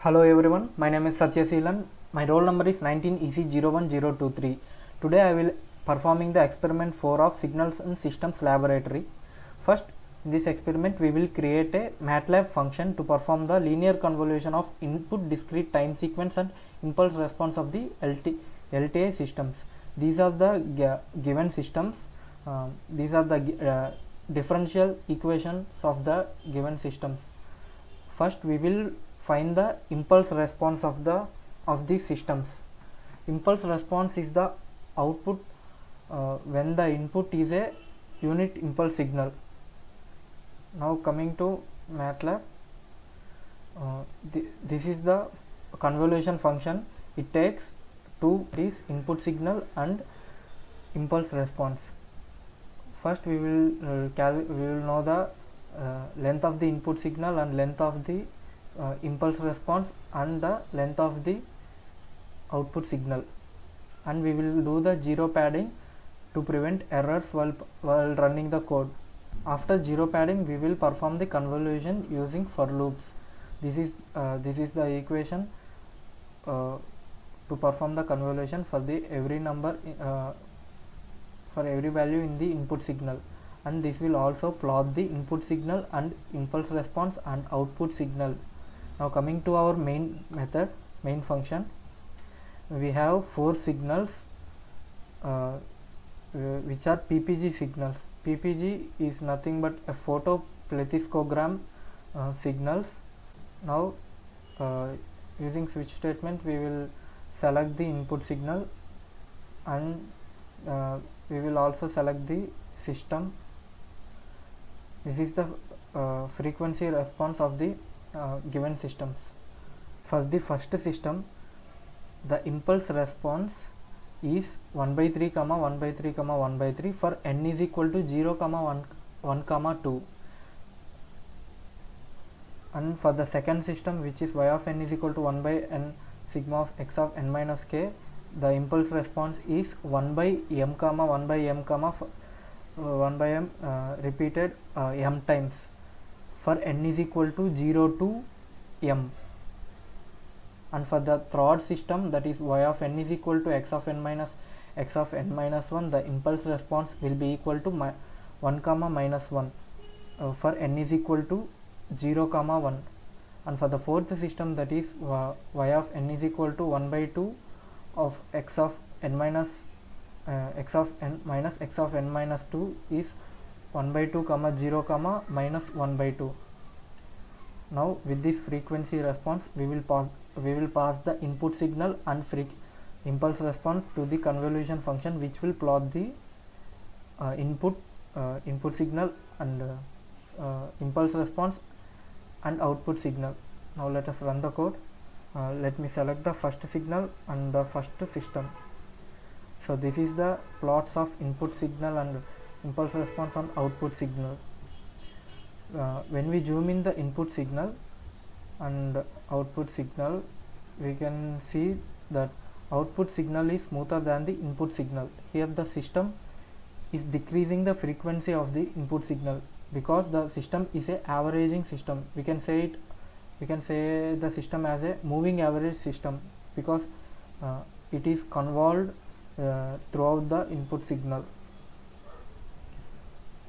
Hello everyone, my name is Satyaseelan. My roll number is 19EC01023. Today I will performing the experiment 4 of Signals and Systems Laboratory. First, in this experiment we will create a MATLAB function to perform the linear convolution of input discrete time sequence and impulse response of the LTA systems. These are the given systems. These are the differential equations of the given systems. First we will find the impulse response of these systems. Impulse response is the output when the input is a unit impulse signal. Now coming to MATLAB, this is the convolution function. It takes two is input signal and impulse response. First we will know the length of the input signal and length of the impulse response and the length of the output signal, and we will do the zero padding to prevent errors while running the code. After zero padding we will perform the convolution using for loops. This is the equation to perform the convolution for the every number for every value in the input signal, and this will also plot the input signal and impulse response and output signal. Now coming to our main function, we have four signals which are PPG signals. PPG is nothing but a photoplethysmogram signals. Now using switch statement we will select the input signal, and we will also select the system. This is the frequency response of the given systems. For the first system, the impulse response is 1/3, 1/3, 1/3 for n is equal to 0, 1, 2. And for the second system, which is y of n is equal to 1 by n sigma of x of n minus k, the impulse response is 1 by m, 1 by m, 1 by m repeated m times for n is equal to 0 to m. And for the third system, that is y of n is equal to x of n minus 1, the impulse response will be equal to 1, minus 1 for n is equal to 0, 1. And for the fourth system, that is y of n is equal to 1 by 2 of x of n minus x of n minus 2 is 1 by 2, 0, minus 1 by 2. Now with this frequency response we will pass the input signal and impulse response to the convolution function, which will plot the input signal and impulse response and output signal. Now let us run the code. Let me select the first signal and the first system. So this is the plots of input signal and impulse response on output signal. When we zoom in the input signal and output signal, we can see that output signal is smoother than the input signal. Here the system is decreasing the frequency of the input signal because the system is a averaging system. We can say the system as a moving average system because it is convolved throughout the input signal.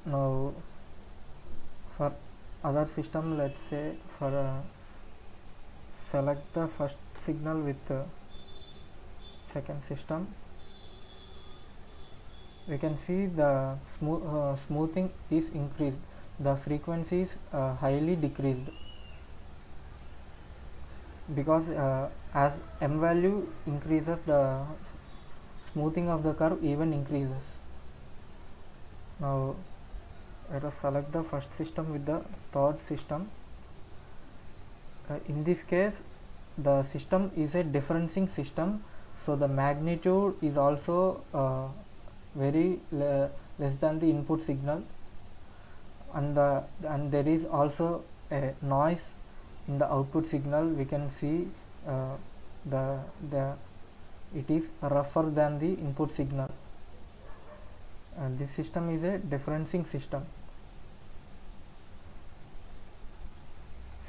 Now for other system, let's say for select the first signal with second system, we can see the smoothing is increased, the frequency is highly decreased because as m value increases, the smoothing of the curve even increases. Now let us select the first system with the third system. In this case the system is a differencing system, so the magnitude is also very less than the input signal, and there is also a noise in the output signal. We can see it is rougher than the input signal, and this system is a differencing system.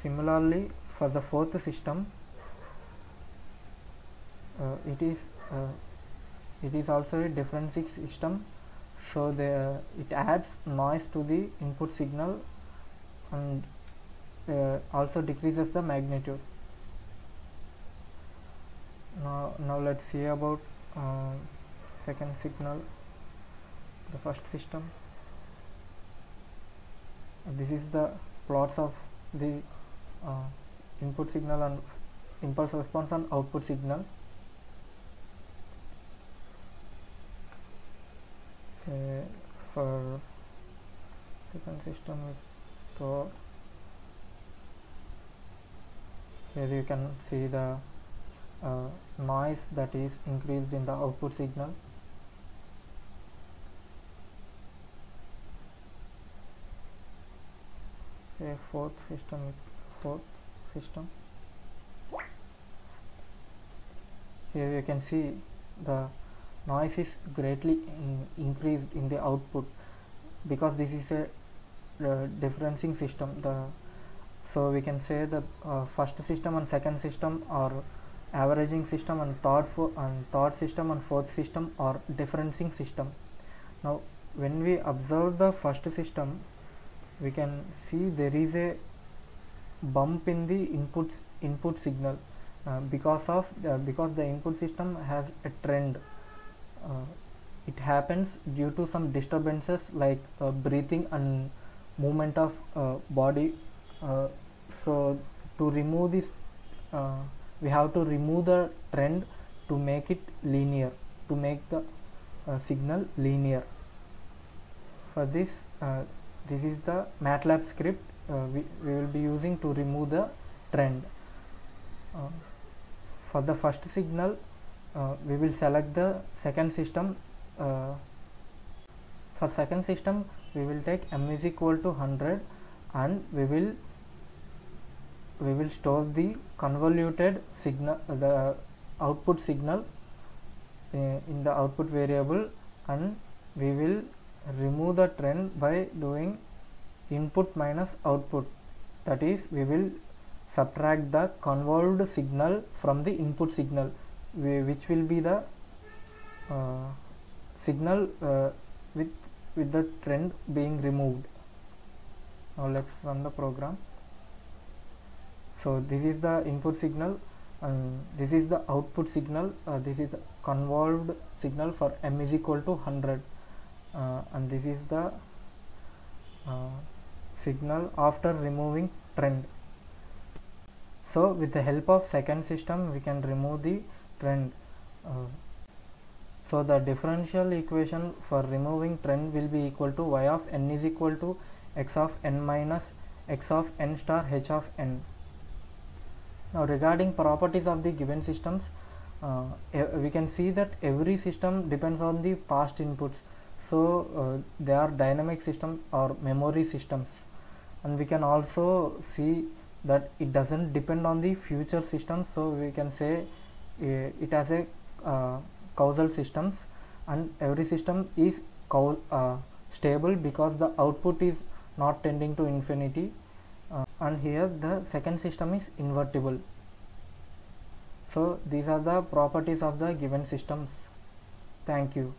Similarly, for the fourth system, it is also a differential system, so it adds noise to the input signal and also decreases the magnitude. Now let's see about second signal, the first system. This is the plots of the input signal and impulse response and output signal. Say for second system, so here you can see the noise that is increased in the output signal. Say fourth system, here you can see the noise is greatly increased in the output, because this is a differencing system. So we can say that first system and second system are averaging system, and third system and fourth system are differencing system. Now when we observe the first system, we can see there is a bump in the input signal because the input system has a trend. It happens due to some disturbances like breathing and movement of body. So to remove this, we have to remove the trend to make it linear, to make the signal linear. For this, this is the MATLAB script we will be using to remove the trend. For the first signal, we will select the second system. For second system, we will take m is equal to 100, and we will store the convoluted signal, the output signal in the output variable, and we will remove the trend by doing input minus output. That is, we will subtract the convolved signal from the input signal, which will be the signal with the trend being removed. Now let's run the program. So this is the input signal and this is the output signal. This is a convolved signal for m is equal to 100, and this is the signal after removing trend. So with the help of second system, we can remove the trend. So the differential equation for removing trend will be equal to y of n is equal to x of n minus x of n star h of n. Now regarding properties of the given systems, we can see that every system depends on the past inputs. So they are dynamic systems or memory systems, and we can also see that it doesn't depend on the future systems. So we can say it has a causal systems, and every system is stable because the output is not tending to infinity, and here the second system is invertible. So these are the properties of the given systems. Thank you.